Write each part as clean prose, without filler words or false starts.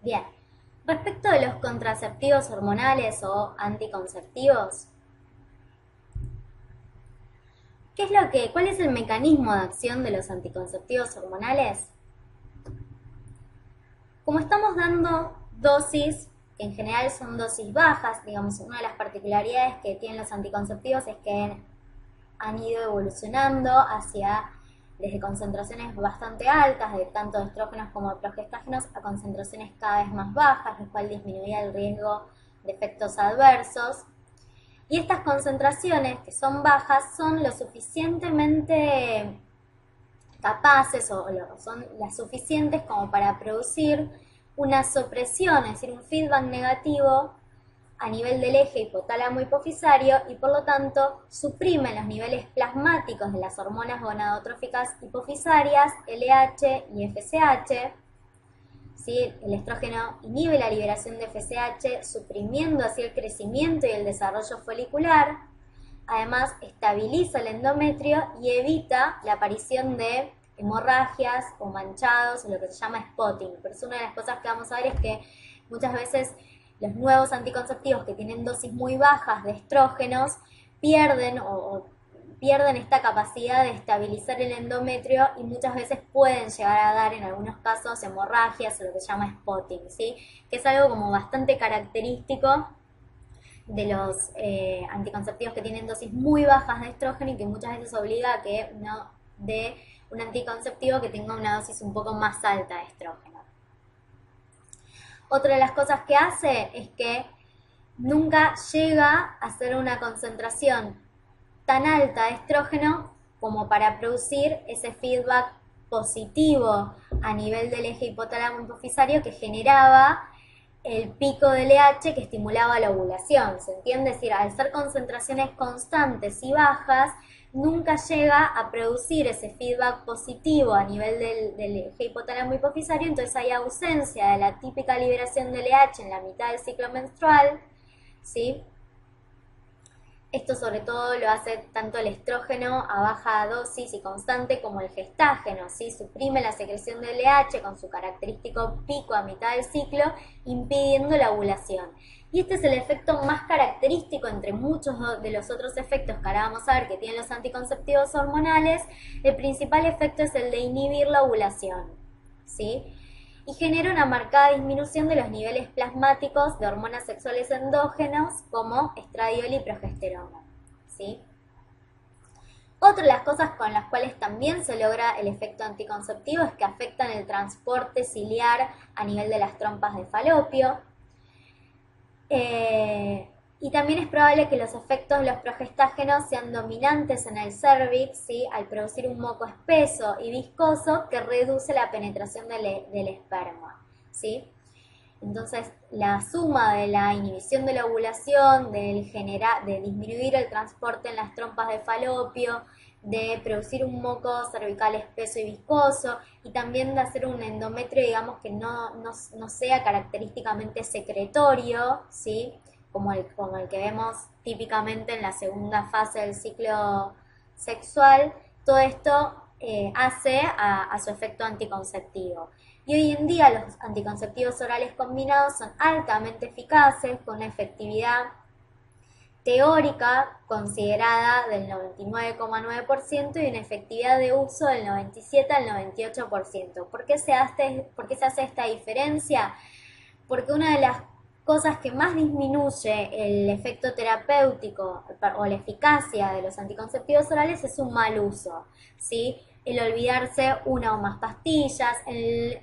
Bien, respecto de los contraceptivos hormonales o anticonceptivos, ¿cuál es el mecanismo de acción de los anticonceptivos hormonales? Como estamos dando dosis, que en general son dosis bajas, digamos, una de las particularidades que tienen los anticonceptivos es que han ido evolucionando desde concentraciones bastante altas, de tanto de estrógenos como de progestágenos, a concentraciones cada vez más bajas, lo cual disminuía el riesgo de efectos adversos. Y estas concentraciones, que son bajas, son lo suficientemente capaces o son las suficientes como para producir una supresión, es decir, un feedback negativo a nivel del eje hipotálamo hipofisario y por lo tanto suprimen los niveles plasmáticos de las hormonas gonadotróficas hipofisarias, LH y FSH. ¿Sí? El estrógeno inhibe la liberación de FSH, suprimiendo así el crecimiento y el desarrollo folicular. Además, estabiliza el endometrio y evita la aparición de hemorragias o manchados, o lo que se llama spotting. Pero es una de las cosas que vamos a ver es que muchas veces los nuevos anticonceptivos que tienen dosis muy bajas de estrógenos pierden esta capacidad de estabilizar el endometrio y muchas veces pueden llegar a dar en algunos casos hemorragias o lo que se llama spotting, ¿sí? Que es algo como bastante característico de los anticonceptivos que tienen dosis muy bajas de estrógeno y que muchas veces obliga a que uno dé un anticonceptivo que tenga una dosis un poco más alta de estrógeno. Otra de las cosas que hace es que nunca llega a ser una concentración tan alta de estrógeno como para producir ese feedback positivo a nivel del eje hipotálamo hipofisario que generaba el pico de LH que estimulaba la ovulación. ¿Se entiende? Es decir, al ser concentraciones constantes y bajas, nunca llega a producir ese feedback positivo a nivel del eje hipotálamo hipofisario, entonces hay ausencia de la típica liberación de LH en la mitad del ciclo menstrual, ¿sí? Esto sobre todo lo hace tanto el estrógeno a baja dosis y constante como el gestágeno, ¿sí? Suprime la secreción de LH con su característico pico a mitad del ciclo, impidiendo la ovulación. Y este es el efecto más característico entre muchos de los otros efectos que ahora vamos a ver que tienen los anticonceptivos hormonales. El principal efecto es el de inhibir la ovulación, ¿sí? Y genera una marcada disminución de los niveles plasmáticos de hormonas sexuales endógenos como estradiol y progesterona, ¿sí? Otra de las cosas con las cuales también se logra el efecto anticonceptivo es que afectan el transporte ciliar a nivel de las trompas de falopio. Y también es probable que los efectos de los progestágenos sean dominantes en el cérvix, ¿sí? Al producir un moco espeso y viscoso que reduce la penetración del esperma, ¿sí? Entonces, la suma de la inhibición de la ovulación, de disminuir el transporte en las trompas de falopio, de producir un moco cervical espeso y viscoso, y también de hacer un endometrio, digamos, que no sea característicamente secretorio, ¿sí? Como el que vemos típicamente en la segunda fase del ciclo sexual. Todo esto hace a su efecto anticonceptivo. Y hoy en día los anticonceptivos orales combinados son altamente eficaces, con una efectividad teórica considerada del 99,9% y una efectividad de uso del 97 al 98%. ¿Por qué se hace esta diferencia? Porque una de las cosas que más disminuye el efecto terapéutico o la eficacia de los anticonceptivos orales es un mal uso, ¿sí? El olvidarse una o más pastillas, el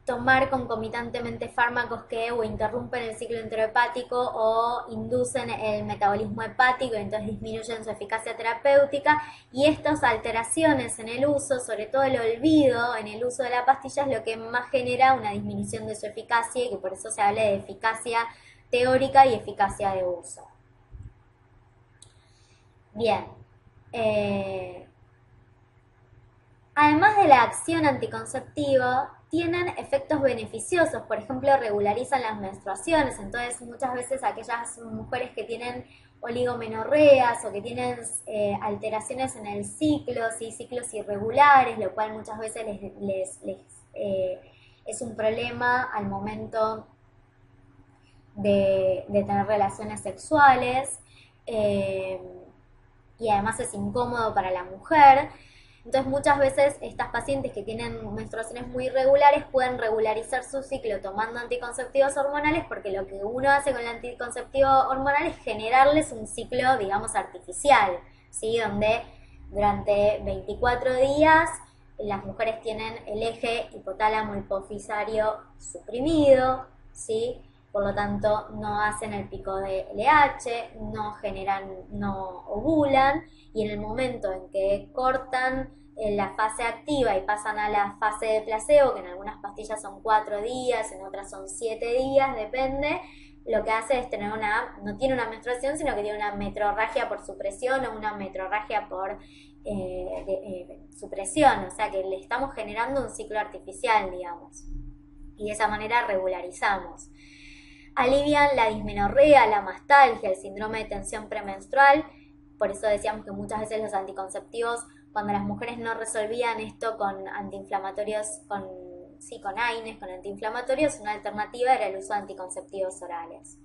tomar concomitantemente fármacos que o interrumpen el ciclo enterohepático o inducen el metabolismo hepático y entonces disminuyen su eficacia terapéutica, y estas alteraciones en el uso, sobre todo el olvido en el uso de la pastilla, es lo que más genera una disminución de su eficacia y que por eso se habla de eficacia teórica y eficacia de uso. Bien, además de la acción anticonceptiva, tienen efectos beneficiosos, por ejemplo, regularizan las menstruaciones, entonces muchas veces aquellas mujeres que tienen oligomenorreas o que tienen alteraciones en el ciclo, ¿sí? Ciclos irregulares, lo cual muchas veces les es un problema al momento de tener relaciones sexuales, y además es incómodo para la mujer. Entonces muchas veces estas pacientes que tienen menstruaciones muy irregulares pueden regularizar su ciclo tomando anticonceptivos hormonales, porque lo que uno hace con el anticonceptivo hormonal es generarles un ciclo, digamos, artificial, ¿sí? Donde durante 24 días las mujeres tienen el eje hipotálamo hipofisario suprimido, ¿sí? Por lo tanto no hacen el pico de LH, no generan, no ovulan, y en el momento en que cortan la fase activa y pasan a la fase de placebo, que en algunas pastillas son 4 días, en otras son 7 días, depende, lo que hace es tener no tiene una menstruación, sino que tiene una metrorragia por supresión o una metrorragia por supresión, o sea que le estamos generando un ciclo artificial, digamos, y de esa manera regularizamos. Alivian la dismenorrea, la mastalgia, el síndrome de tensión premenstrual. Por eso decíamos que muchas veces los anticonceptivos, cuando las mujeres no resolvían esto con antiinflamatorios, con AINES, con antiinflamatorios, una alternativa era el uso de anticonceptivos orales.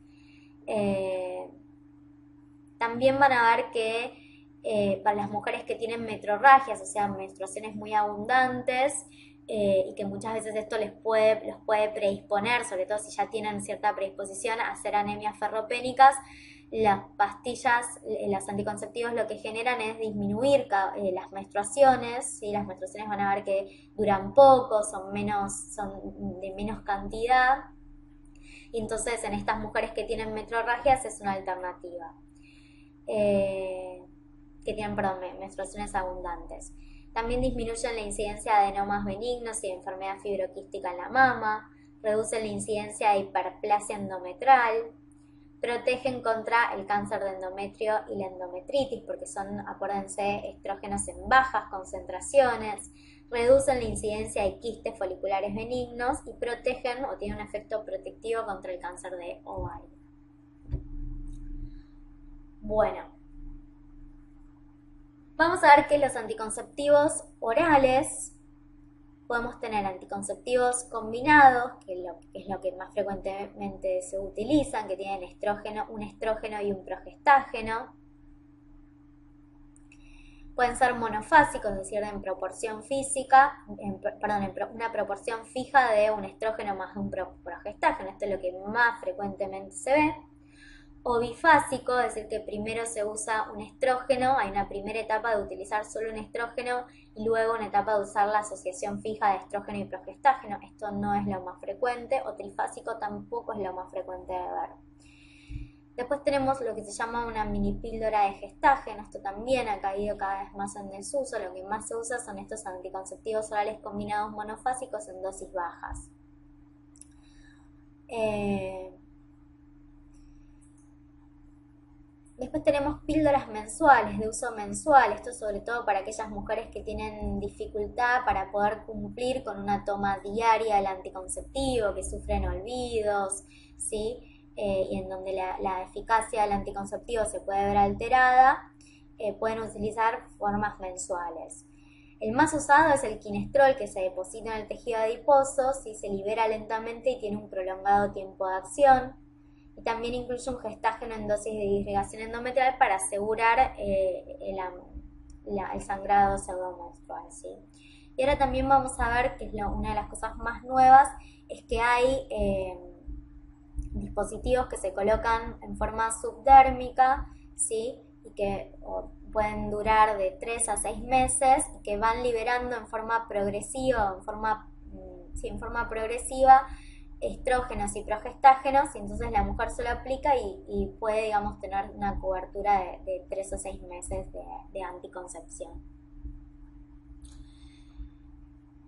También van a ver que para las mujeres que tienen metrorragias, o sea, menstruaciones muy abundantes, y que muchas veces esto los puede predisponer, sobre todo si ya tienen cierta predisposición a hacer anemias ferropénicas, las pastillas, los anticonceptivos lo que generan es disminuir las menstruaciones, ¿sí? Las menstruaciones van a ver que duran poco, son de menos cantidad, y entonces en estas mujeres que tienen metrorragias es una alternativa, que tienen, menstruaciones abundantes. También disminuyen la incidencia de adenomas benignos y de enfermedad fibroquística en la mama, reducen la incidencia de hiperplasia endometrial, protegen contra el cáncer de endometrio y la endometritis, porque son, acuérdense, estrógenos en bajas concentraciones, reducen la incidencia de quistes foliculares benignos y protegen o tienen un efecto protectivo contra el cáncer de ovario. Bueno, vamos a ver que los anticonceptivos orales, podemos tener anticonceptivos combinados, que es lo que más frecuentemente se utilizan, que tienen un estrógeno y un progestágeno. Pueden ser monofásicos, es decir, en proporción física, en una proporción fija de un estrógeno más un progestágeno. Esto es lo que más frecuentemente se ve. O bifásico, es decir, que primero se usa un estrógeno, hay una primera etapa de utilizar solo un estrógeno y luego una etapa de usar la asociación fija de estrógeno y progestágeno. Esto no es lo más frecuente, o trifásico tampoco es lo más frecuente de ver. Después tenemos lo que se llama una mini píldora de gestágeno. Esto también ha caído cada vez más en desuso. Lo que más se usa son estos anticonceptivos orales combinados monofásicos en dosis bajas. Después tenemos píldoras mensuales, de uso mensual, esto sobre todo para aquellas mujeres que tienen dificultad para poder cumplir con una toma diaria del anticonceptivo, que sufren olvidos, ¿sí? Y en donde la eficacia del anticonceptivo se puede ver alterada, pueden utilizar formas mensuales. El más usado es el quinestrol, que se deposita en el tejido adiposo, ¿sí? Se libera lentamente y tiene un prolongado tiempo de acción. Y también incluye un gestágeno en dosis de irrigación endometrial para asegurar el sangrado pseudomenstrual, ¿sí? Y ahora también vamos a ver, que es una de las cosas más nuevas, es que hay dispositivos que se colocan en forma subdérmica, ¿sí? Y que pueden durar de 3 a 6 meses y que van liberando en forma progresiva, en forma progresiva, estrógenos y progestágenos, y entonces la mujer se lo aplica y puede, digamos, tener una cobertura de 3 o 6 meses de anticoncepción.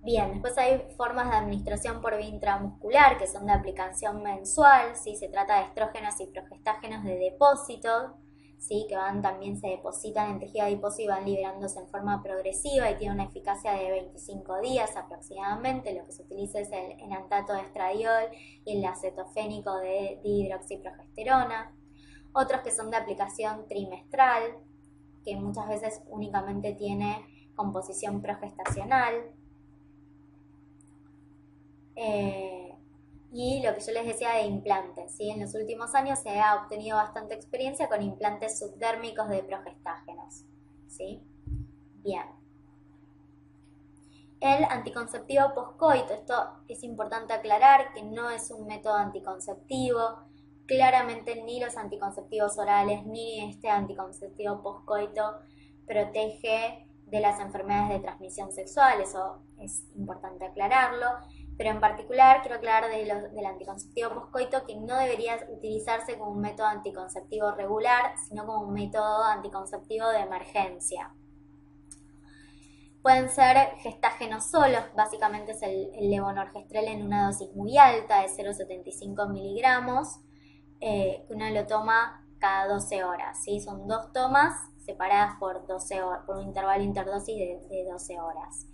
Bien, después hay formas de administración por vía intramuscular, que son de aplicación mensual, ¿sí? Se trata de estrógenos y progestágenos de depósito, ¿sí? Que también se depositan en tejido adiposo y van liberándose en forma progresiva y tiene una eficacia de 25 días aproximadamente. Lo que se utiliza es el enantato de estradiol y el acetofénico de dihidroxiprogesterona. Otros que son de aplicación trimestral, que muchas veces únicamente tiene composición progestacional. Y lo que yo les decía de implantes, ¿sí? En los últimos años se ha obtenido bastante experiencia con implantes subdérmicos de progestágenos, ¿sí? Bien. El anticonceptivo poscoito, esto es importante aclarar que no es un método anticonceptivo, claramente ni los anticonceptivos orales ni este anticonceptivo poscoito protege de las enfermedades de transmisión sexual, eso es importante aclararlo, pero en particular quiero aclarar del anticonceptivo poscoito que no debería utilizarse como un método anticonceptivo regular, sino como un método anticonceptivo de emergencia. Pueden ser gestágenos solos, básicamente es el levonorgestrel en una dosis muy alta de 0,75 miligramos, que uno lo toma cada 12 horas, ¿sí? Son 2 tomas separadas por 12 horas, por un intervalo interdosis de 12 horas.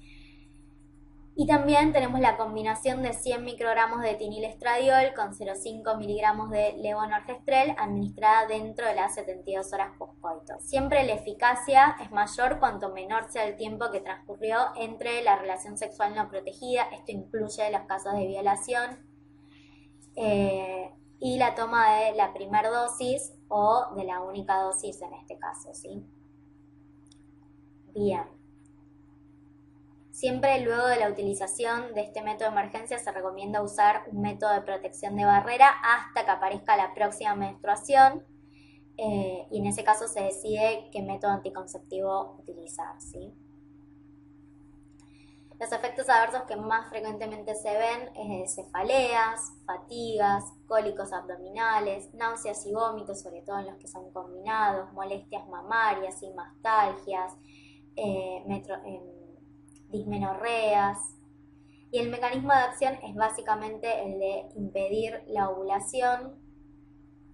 Y también tenemos la combinación de 100 microgramos de etinilestradiol con 0,5 miligramos de levonorgestrel administrada dentro de las 72 horas postcoito. Siempre la eficacia es mayor cuanto menor sea el tiempo que transcurrió entre la relación sexual no protegida, esto incluye los casos de violación, y la toma de la primera dosis o de la única dosis en este caso, ¿sí? Bien. Siempre luego de la utilización de este método de emergencia se recomienda usar un método de protección de barrera hasta que aparezca la próxima menstruación, y en ese caso se decide qué método anticonceptivo utilizar, ¿sí? Los efectos adversos que más frecuentemente se ven es cefaleas, fatigas, cólicos abdominales, náuseas y vómitos, sobre todo en los que son combinados, molestias mamarias y mastalgias, dismenorreas. Y el mecanismo de acción es básicamente el de impedir la ovulación,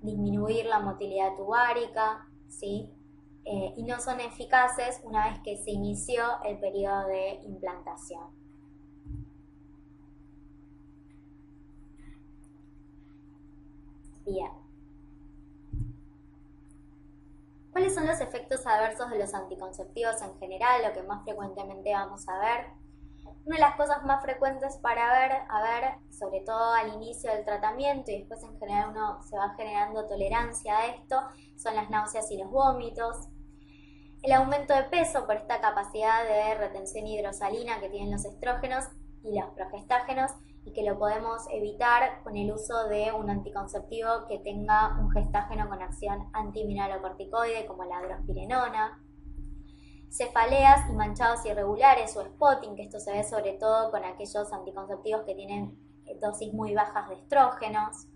disminuir la motilidad tubárica, ¿sí? Y no son eficaces una vez que se inició el periodo de implantación. Bien. ¿Cuáles son los efectos adversos de los anticonceptivos en general? Lo que más frecuentemente vamos a ver. Una de las cosas más frecuentes para ver, sobre todo al inicio del tratamiento y después en general uno se va generando tolerancia a esto, son las náuseas y los vómitos. El aumento de peso por esta capacidad de retención hidrosalina que tienen los estrógenos y los progestágenos y que lo podemos evitar con el uso de un anticonceptivo que tenga un gestágeno con acción antimineralocorticoide como la drospirenona. Cefaleas y manchados irregulares o spotting, que esto se ve sobre todo con aquellos anticonceptivos que tienen dosis muy bajas de estrógenos.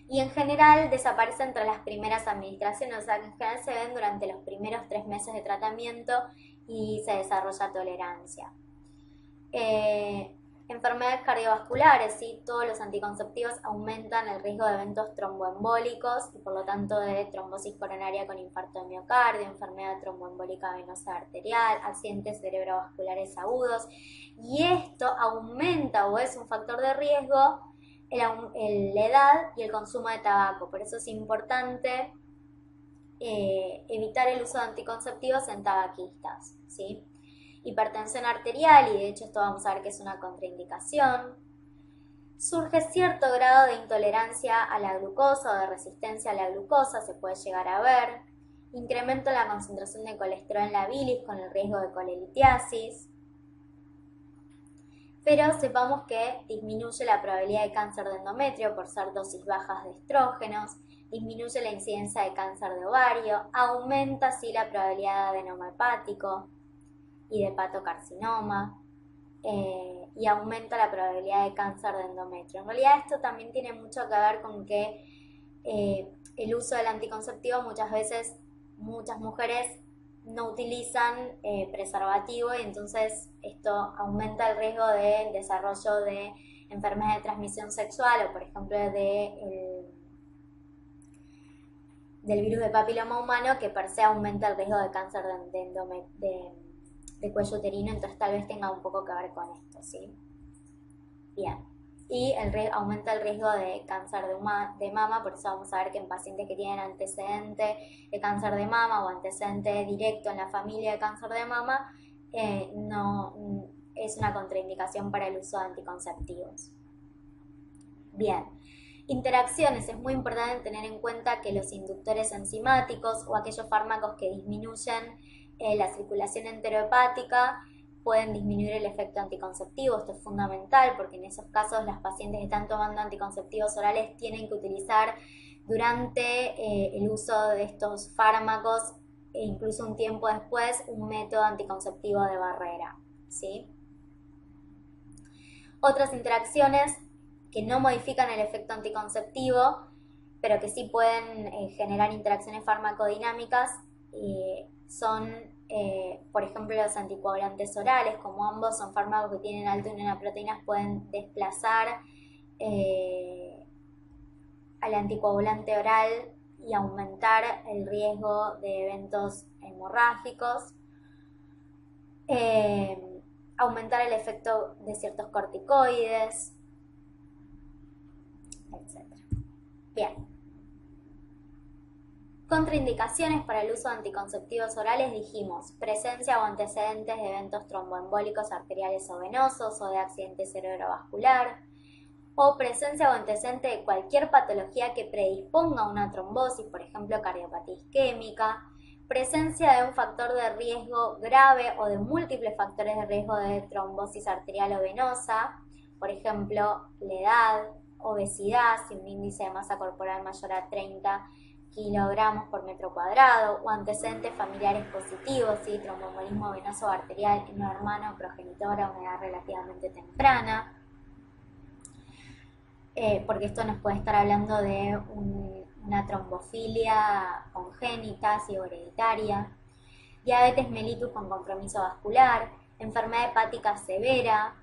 Y en general desaparecen tras las primeras administraciones, o sea que en general se ven durante los primeros 3 meses de tratamiento y se desarrolla tolerancia. Enfermedades cardiovasculares, ¿sí? Todos los anticonceptivos aumentan el riesgo de eventos tromboembólicos y por lo tanto de trombosis coronaria con infarto de miocardio, enfermedad tromboembólica venosa arterial, accidentes cerebrovasculares agudos, y esto aumenta o es un factor de riesgo la edad y el consumo de tabaco. Por eso es importante evitar el uso de anticonceptivos en tabaquistas, ¿sí? Hipertensión arterial, y de hecho esto vamos a ver que es una contraindicación. Surge cierto grado de intolerancia a la glucosa o de resistencia a la glucosa, se puede llegar a ver. Incremento en la concentración de colesterol en la bilis con el riesgo de colelitiasis. Pero sepamos que disminuye la probabilidad de cáncer de endometrio por ser dosis bajas de estrógenos, disminuye la incidencia de cáncer de ovario, aumenta así la probabilidad de adenoma hepático y de hepatocarcinoma, y aumenta la probabilidad de cáncer de endometrio. En realidad esto también tiene mucho que ver con que el uso del anticonceptivo muchas veces, muchas mujeres no utilizan preservativo y entonces esto aumenta el riesgo de desarrollo de enfermedades de transmisión sexual o por ejemplo del virus de papiloma humano, que per se aumenta el riesgo de cáncer de cuello uterino, entonces tal vez tenga un poco que ver con esto, ¿sí? Bien. Y aumenta el riesgo de cáncer de mama, por eso vamos a ver que en pacientes que tienen antecedente de cáncer de mama o antecedente directo en la familia de cáncer de mama, es una contraindicación para el uso de anticonceptivos. Bien, interacciones. Es muy importante tener en cuenta que los inductores enzimáticos o aquellos fármacos que disminuyen la circulación enterohepática pueden disminuir el efecto anticonceptivo. Esto es fundamental porque en esos casos las pacientes que están tomando anticonceptivos orales tienen que utilizar durante el uso de estos fármacos e incluso un tiempo después un método anticonceptivo de barrera, ¿sí? Otras interacciones que no modifican el efecto anticonceptivo, pero que sí pueden generar interacciones farmacodinámicas, son, por ejemplo, los anticoagulantes orales. Como ambos son fármacos que tienen alta unión a proteínas, pueden desplazar al anticoagulante oral y aumentar el riesgo de eventos hemorrágicos, aumentar el efecto de ciertos corticoides, etc. Bien. Contraindicaciones para el uso de anticonceptivos orales dijimos: presencia o antecedentes de eventos tromboembólicos arteriales o venosos o de accidente cerebrovascular, o presencia o antecedente de cualquier patología que predisponga a una trombosis, por ejemplo cardiopatía isquémica, presencia de un factor de riesgo grave o de múltiples factores de riesgo de trombosis arterial o venosa, por ejemplo la edad, obesidad, si un índice de masa corporal mayor a 30 kilogramos por metro cuadrado, o antecedentes familiares positivos, ¿sí? Tromboembolismo venoso o arterial en un hermano progenitor a una edad relativamente temprana, porque esto nos puede estar hablando de una trombofilia congénita, ¿sí? O hereditaria, diabetes mellitus con compromiso vascular, enfermedad hepática severa,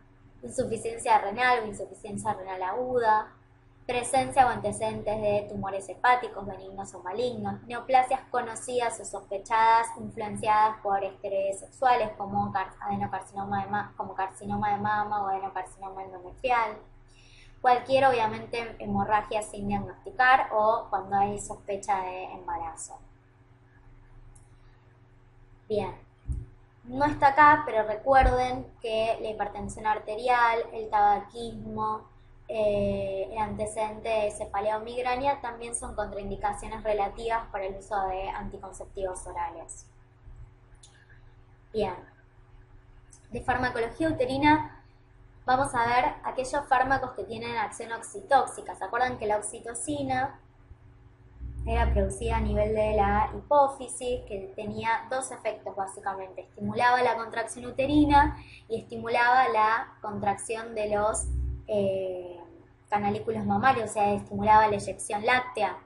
insuficiencia renal o insuficiencia renal aguda, presencia o antecedentes de tumores hepáticos benignos o malignos, neoplasias conocidas o sospechadas influenciadas por esteroides sexuales como adenocarcinoma de mama o adenocarcinoma endometrial, cualquier obviamente hemorragia sin diagnosticar o cuando hay sospecha de embarazo. Bien, no está acá, pero recuerden que la hipertensión arterial, el tabaquismo, el antecedente de cefalea o migraña también son contraindicaciones relativas para el uso de anticonceptivos orales. Bien, de farmacología uterina vamos a ver aquellos fármacos que tienen acción oxitóxica. ¿Se acuerdan que la oxitocina era producida a nivel de la hipófisis, que tenía dos efectos básicamente? Estimulaba la contracción uterina y estimulaba la contracción de los canalículos mamarios, o sea, estimulaba la eyección láctea.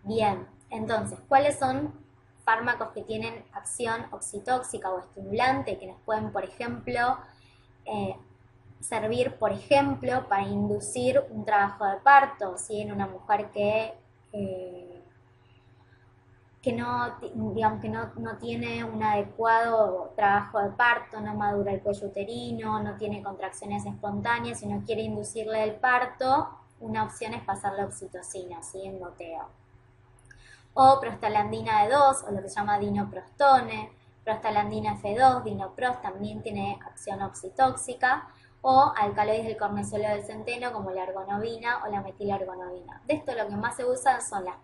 Bien, entonces, ¿cuáles son fármacos que tienen acción oxitóxica o estimulante que nos pueden, por ejemplo, servir, por ejemplo, para inducir un trabajo de parto, ¿sí? En una mujer que no tiene un adecuado trabajo de parto, no madura el cuello uterino, no tiene contracciones espontáneas y no quiere inducirle el parto, una opción es pasarle oxitocina, ¿sí? En goteo. O prostaglandina D2, o lo que se llama dinoprostone, prostaglandina F2, dinoprost, también tiene acción oxitóxica, o alcaloides del cornezuelo del centeno como la ergonovina o la metilergonovina. De esto lo que más se usan son las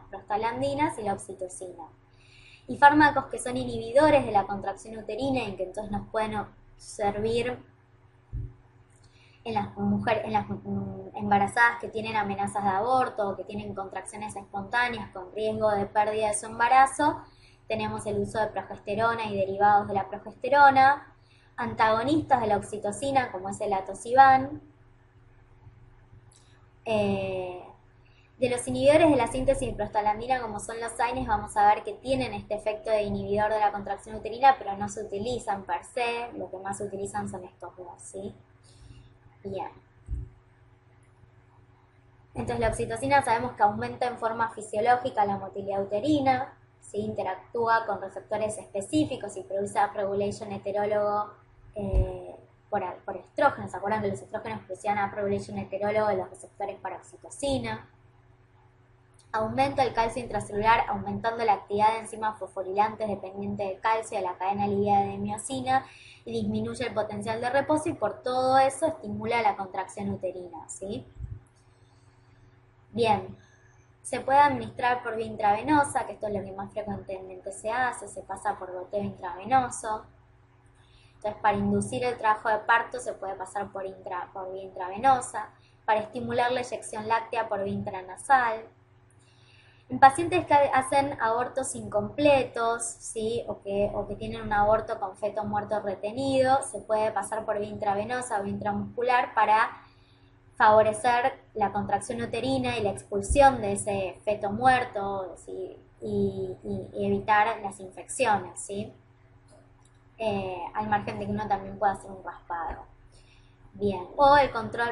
prostaglandinas y la oxitocina. Y fármacos que son inhibidores de la contracción uterina y que entonces nos pueden servir en las mujeres, en las embarazadas que tienen amenazas de aborto o que tienen contracciones espontáneas con riesgo de pérdida de su embarazo. Tenemos el uso de progesterona y derivados de la progesterona, antagonistas de la oxitocina como es el atosiban. De los inhibidores de la síntesis de prostaglandina como son los AINES, vamos a ver que tienen este efecto de inhibidor de la contracción uterina, pero no se utilizan per se, lo que más se utilizan son estos dos, ¿sí? Bien. Entonces la oxitocina sabemos que aumenta en forma fisiológica la motilidad uterina, ¿sí? Interactúa con receptores específicos y produce upregulation heterólogo por estrógenos. ¿Se acuerdan que los estrógenos producían upregulation heterólogo de los receptores para oxitocina? Aumenta el calcio intracelular, aumentando la actividad de enzimas fosforilantes dependientes del calcio de la cadena liviana de miosina y disminuye el potencial de reposo y por todo eso estimula la contracción uterina, ¿sí? Bien, se puede administrar por vía intravenosa, que esto es lo que más frecuentemente se hace, se pasa por goteo intravenoso. Entonces, para inducir el trabajo de parto se puede pasar por vía intravenosa, para estimular la eyección láctea por vía intranasal. En pacientes que hacen abortos incompletos, ¿sí? o que tienen un aborto con feto muerto retenido, se puede pasar por vía intravenosa o vía intramuscular para favorecer la contracción uterina y la expulsión de ese feto muerto, ¿sí? y evitar las infecciones, ¿sí? Al margen de que uno también pueda hacer un raspado. Bien, o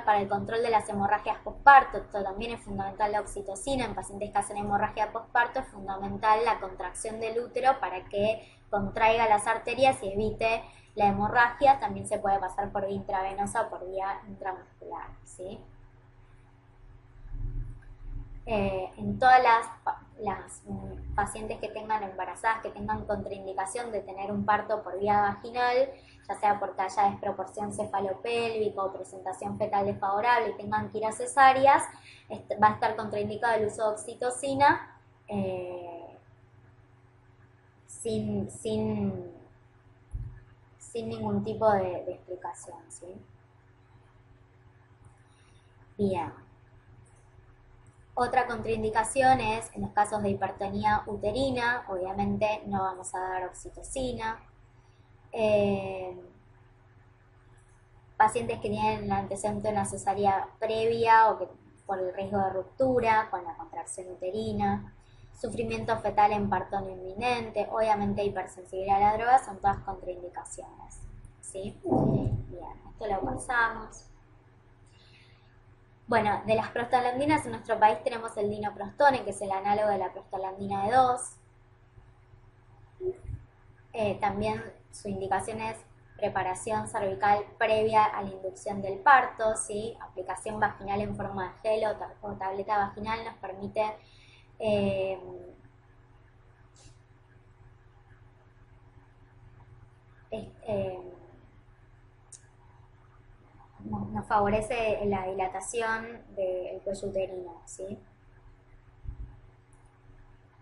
para el control de las hemorragias postparto, esto también es fundamental la oxitocina. En pacientes que hacen hemorragia postparto es fundamental la contracción del útero para que contraiga las arterias y evite la hemorragia. También se puede pasar por vía intravenosa o por vía intramuscular, ¿sí? En todas las pacientes que tengan embarazadas, que tengan contraindicación de tener un parto por vía vaginal, ya sea porque haya desproporción cefalopélvica o presentación fetal desfavorable y tengan que ir a cesáreas, va a estar contraindicado el uso de oxitocina sin ningún tipo de explicación, ¿sí? Bien. Otra contraindicación es en los casos de hipertonía uterina, obviamente no vamos a dar oxitocina. Pacientes que tienen el antecedente de una cesárea previa o que por el riesgo de ruptura con la contracción uterina, sufrimiento fetal en parto no inminente, obviamente hipersensibilidad a la droga, son todas contraindicaciones, ¿sí? Bien, esto lo pasamos. Bueno, de las prostaglandinas en nuestro país tenemos el dinoprostone, que es el análogo de la prostaglandina de 2. También su indicación es preparación cervical previa a la inducción del parto, ¿sí? Aplicación vaginal en forma de gel o tableta vaginal nos permite nos favorece la dilatación del cuello uterino, ¿sí?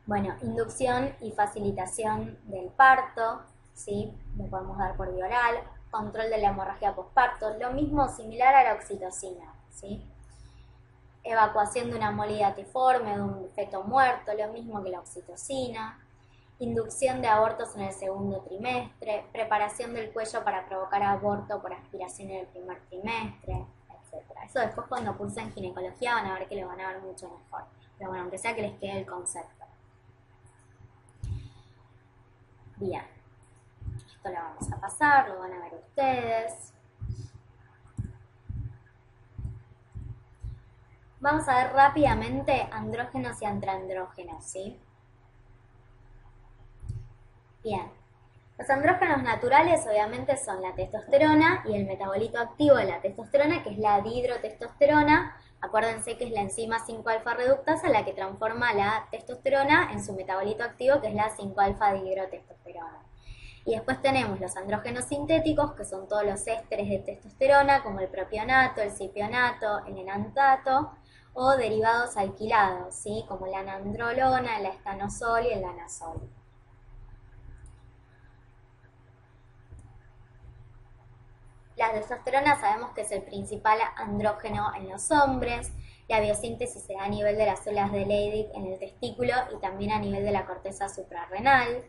Bueno, inducción y facilitación del parto, ¿sí? Lo podemos dar por vía oral. Control de la hemorragia postparto, lo mismo similar a la oxitocina, ¿sí? Evacuación de una mólida tiforme, de un feto muerto, lo mismo que la oxitocina. Inducción de abortos en el segundo trimestre, preparación del cuello para provocar aborto por aspiración en el primer trimestre, etc. Eso después cuando cursen ginecología van a ver que lo van a ver mucho mejor. Pero bueno, aunque sea que les quede el concepto. Bien, esto lo vamos a pasar, lo van a ver ustedes. Vamos a ver rápidamente andrógenos y antiandrógenos, ¿sí? Bien, los andrógenos naturales obviamente son la testosterona y el metabolito activo de la testosterona, que es la dihidrotestosterona. Acuérdense que es la enzima 5-alfa reductasa la que transforma la testosterona en su metabolito activo, que es la 5-alfa dihidrotestosterona. Y después tenemos los andrógenos sintéticos, que son todos los ésteres de testosterona, como el propionato, el cipionato, el enantato, o derivados alquilados, ¿sí? Como la anandrolona, el estanosol y el danazol. La testosterona sabemos que es el principal andrógeno en los hombres. La biosíntesis se da a nivel de las células de Leydig en el testículo y también a nivel de la corteza suprarrenal.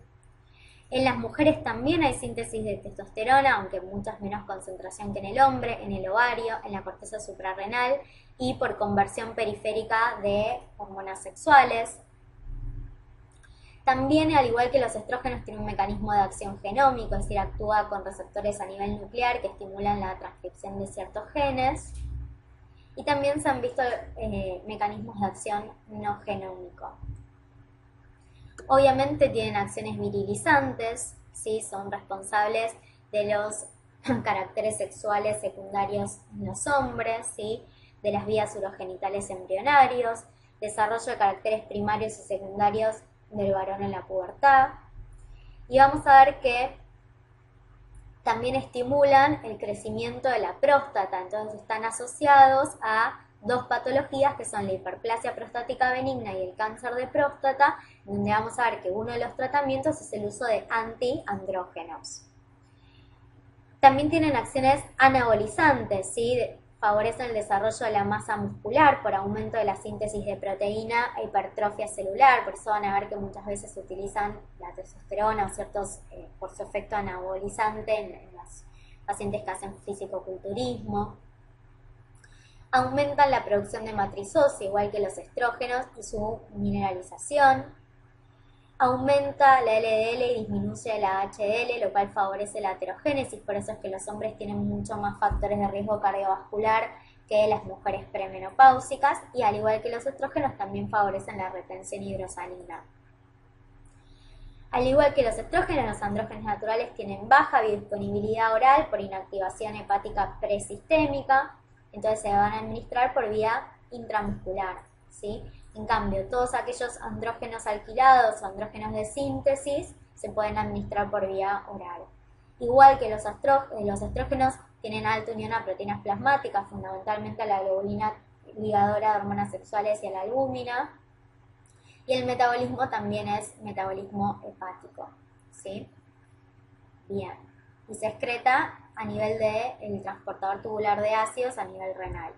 En las mujeres también hay síntesis de testosterona, aunque en mucha menos concentración que en el hombre, en el ovario, en la corteza suprarrenal y por conversión periférica de hormonas sexuales. También, al igual que los estrógenos, tiene un mecanismo de acción genómico, es decir, actúa con receptores a nivel nuclear que estimulan la transcripción de ciertos genes. Y también se han visto mecanismos de acción no genómico. Obviamente tienen acciones virilizantes, ¿sí? Son responsables de los caracteres sexuales secundarios en los hombres, ¿sí? De las vías urogenitales embrionarios, desarrollo de caracteres primarios y secundarios del varón en la pubertad. Y vamos a ver que también estimulan el crecimiento de la próstata, entonces están asociados a dos patologías que son la hiperplasia prostática benigna y el cáncer de próstata, donde vamos a ver que uno de los tratamientos es el uso de antiandrógenos. También tienen acciones anabolizantes, ¿sí? Favorecen el desarrollo de la masa muscular por aumento de la síntesis de proteína e hipertrofia celular, por eso van a ver que muchas veces se utilizan la testosterona o ciertos, por su efecto anabolizante en los pacientes que hacen fisicoculturismo. Aumentan la producción de matriz ósea, igual que los estrógenos, y su mineralización. Aumenta la LDL y disminuye la HDL, lo cual favorece la aterogénesis, por eso es que los hombres tienen mucho más factores de riesgo cardiovascular que las mujeres premenopáusicas, y al igual que los estrógenos también favorecen la retención hidrosalina. Al igual que los estrógenos, los andrógenos naturales tienen baja biodisponibilidad oral por inactivación hepática presistémica, entonces se van a administrar por vía intramuscular, ¿sí? En cambio, todos aquellos andrógenos alquilados o andrógenos de síntesis se pueden administrar por vía oral. Igual que los estrógenos tienen alta unión a proteínas plasmáticas, fundamentalmente a la globulina ligadora de hormonas sexuales y a la albúmina. Y el metabolismo también es metabolismo hepático, ¿sí? Bien. Y se excreta a nivel del transportador tubular de ácidos a nivel renal.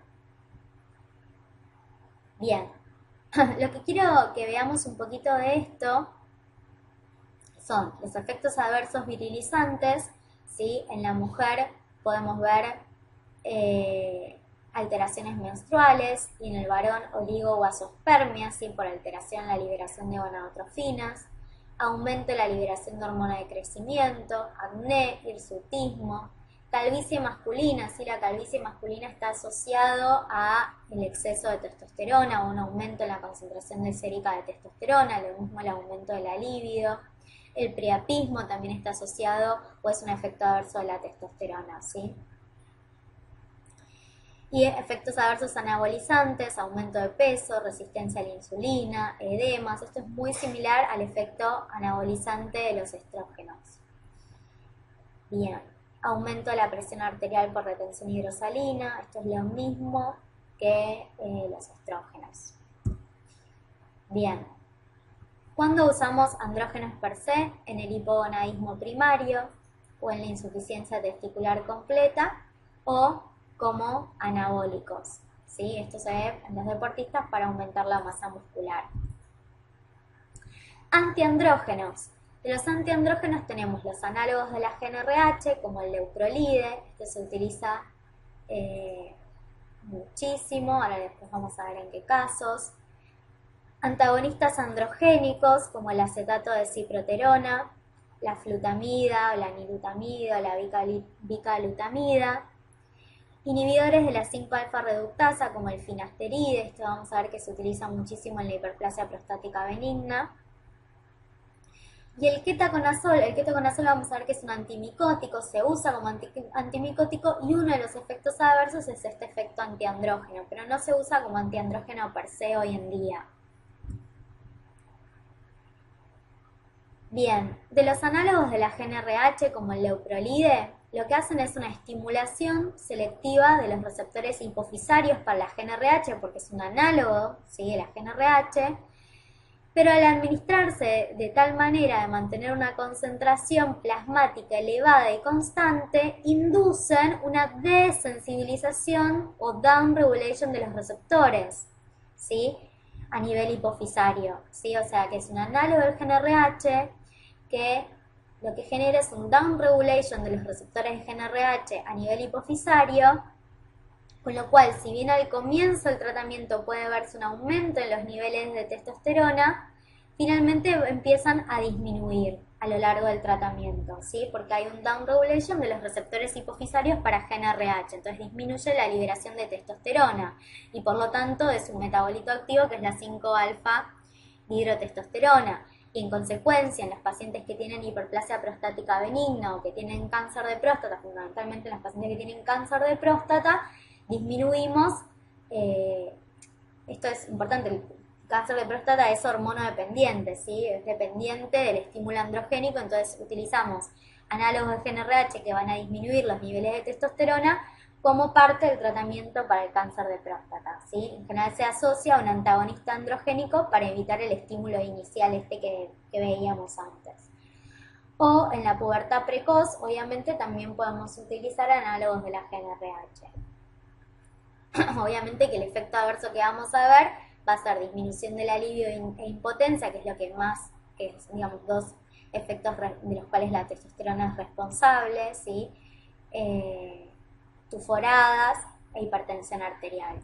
Bien. Lo que quiero que veamos un poquito de esto son los efectos adversos virilizantes, ¿sí? En la mujer podemos ver alteraciones menstruales y en el varón oligovasospermia, ¿sí? Por alteración en la liberación de gonadotrofinas, aumento de la liberación de hormona de crecimiento, acné, hirsutismo, calvicie masculina, ¿sí? La calvicie masculina está asociado a el exceso de testosterona o un aumento en la concentración de sérica de testosterona, lo mismo el aumento de la libido. El priapismo también está asociado o es un efecto adverso de la testosterona, ¿sí? Y efectos adversos anabolizantes, aumento de peso, resistencia a la insulina, edemas. Esto es muy similar al efecto anabolizante de los estrógenos. Bien, aumento de la presión arterial por retención hidrosalina. Esto es lo mismo que los estrógenos. Bien, ¿cuándo usamos andrógenos per se? En el hipogonadismo primario o en la insuficiencia testicular completa o como anabólicos, ¿sí? Esto se ve en los deportistas para aumentar la masa muscular. Antiandrógenos. De los antiandrógenos tenemos los análogos de la GnRH, como el leuprolide. Este se utiliza muchísimo, ahora después vamos a ver en qué casos. Antagonistas androgénicos, como el acetato de ciproterona, la flutamida, la nilutamida, la bicalutamida. Inhibidores de la 5-alfa reductasa, como el finasteride, esto vamos a ver que se utiliza muchísimo en la hiperplasia prostática benigna. Y el ketoconazol vamos a ver que es un antimicótico, se usa como antimicótico y uno de los efectos adversos es este efecto antiandrógeno, pero no se usa como antiandrógeno per se hoy en día. Bien, de los análogos de la GnRH como el leuprolide, lo que hacen es una estimulación selectiva de los receptores hipofisarios para la GnRH, porque es un análogo, ¿sí?, de la GnRH, pero al administrarse de tal manera de mantener una concentración plasmática elevada y constante, inducen una desensibilización o downregulation de los receptores, ¿sí?, a nivel hipofisario, ¿sí? O sea que es un análogo del GnRH que lo que genera es un downregulation de los receptores de GnRH a nivel hipofisario, con lo cual, si bien al comienzo del tratamiento puede verse un aumento en los niveles de testosterona, finalmente empiezan a disminuir a lo largo del tratamiento, ¿sí? Porque hay un downregulation de los receptores hipofisarios para GnRH, entonces disminuye la liberación de testosterona y por lo tanto es un metabolito activo que es la 5-alfa dihidrotestosterona. Y en consecuencia, en los pacientes que tienen hiperplasia prostática benigna o que tienen cáncer de próstata, fundamentalmente en los pacientes que tienen cáncer de próstata, disminuimos, esto es importante, el cáncer de próstata es hormonodependiente, ¿sí? Es dependiente del estímulo androgénico, entonces utilizamos análogos de GnRH que van a disminuir los niveles de testosterona como parte del tratamiento para el cáncer de próstata, ¿sí? En general se asocia a un antagonista androgénico para evitar el estímulo inicial que veíamos antes. O en la pubertad precoz, obviamente, también podemos utilizar análogos de la GnRH. Obviamente que el efecto adverso que vamos a ver va a ser disminución del alivio e impotencia, que es lo que más, que es, digamos, dos efectos de los cuales la testosterona es responsable, ¿sí? Tuforadas e hipertensión arterial.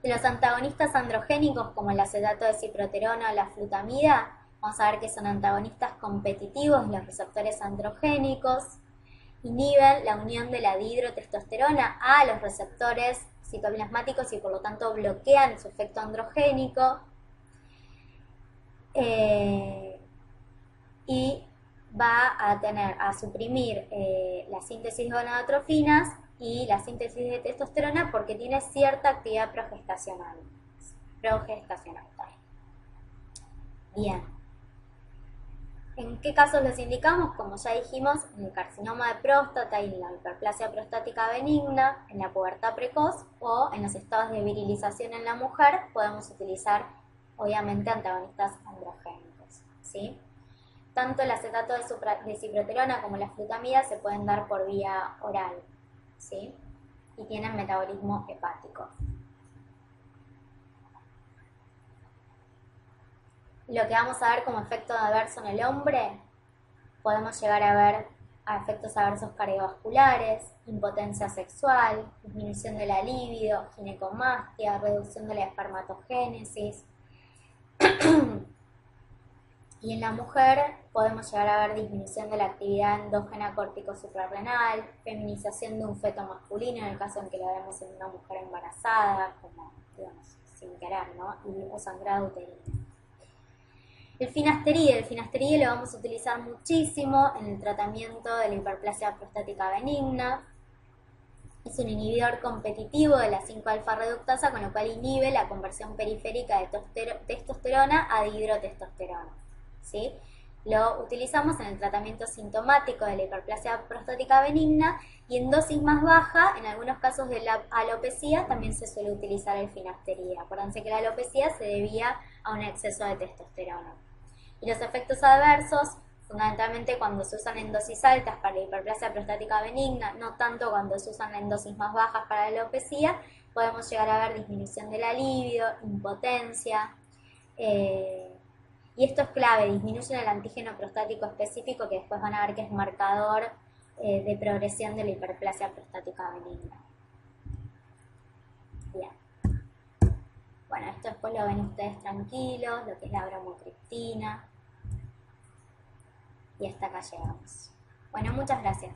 De los antagonistas androgénicos como el acetato de ciproterona o la flutamida, vamos a ver que son antagonistas competitivos de los receptores androgénicos, inhiben la unión de la dihidrotestosterona a los receptores citoplasmáticos y por lo tanto bloquean su efecto androgénico, y va a suprimir la síntesis de gonadotrofinas y la síntesis de testosterona porque tiene cierta actividad progestacional. Bien. ¿En qué casos los indicamos? Como ya dijimos, en el carcinoma de próstata y en la hiperplasia prostática benigna, en la pubertad precoz o en los estados de virilización en la mujer, podemos utilizar obviamente antagonistas androgénicos, ¿sí? Tanto el acetato de ciproterona como la flutamida se pueden dar por vía oral, ¿sí? Y tienen metabolismo hepático. Lo que vamos a ver como efecto adverso en el hombre, podemos llegar a ver a efectos adversos cardiovasculares, impotencia sexual, disminución de la libido, ginecomastia, reducción de la espermatogénesis. Y en la mujer podemos llegar a ver disminución de la actividad endógena córtico suprarrenal, feminización de un feto masculino en el caso en que lo vemos en una mujer embarazada, como digamos sin querer, ¿no? O sangrado uterino. El finasteride lo vamos a utilizar muchísimo en el tratamiento de la hiperplasia prostática benigna. Es un inhibidor competitivo de la 5-alfa reductasa, con lo cual inhibe la conversión periférica de testosterona a dihidrotestosterona, ¿sí? Lo utilizamos en el tratamiento sintomático de la hiperplasia prostática benigna y en dosis más baja, en algunos casos de la alopecia, también se suele utilizar el finasteride. Acuérdense que la alopecia se debía a un exceso de testosterona. Y los efectos adversos, fundamentalmente cuando se usan en dosis altas para la hiperplasia prostática benigna, no tanto cuando se usan en dosis más bajas para la alopecia, podemos llegar a ver disminución de la libido, impotencia, y esto es clave, disminuyen el antígeno prostático específico que después van a ver que es marcador de progresión de la hiperplasia prostática benigna. Bien. Bueno, esto después lo ven ustedes tranquilos, lo que es la bromocriptina. Y hasta acá llegamos. Bueno, muchas gracias.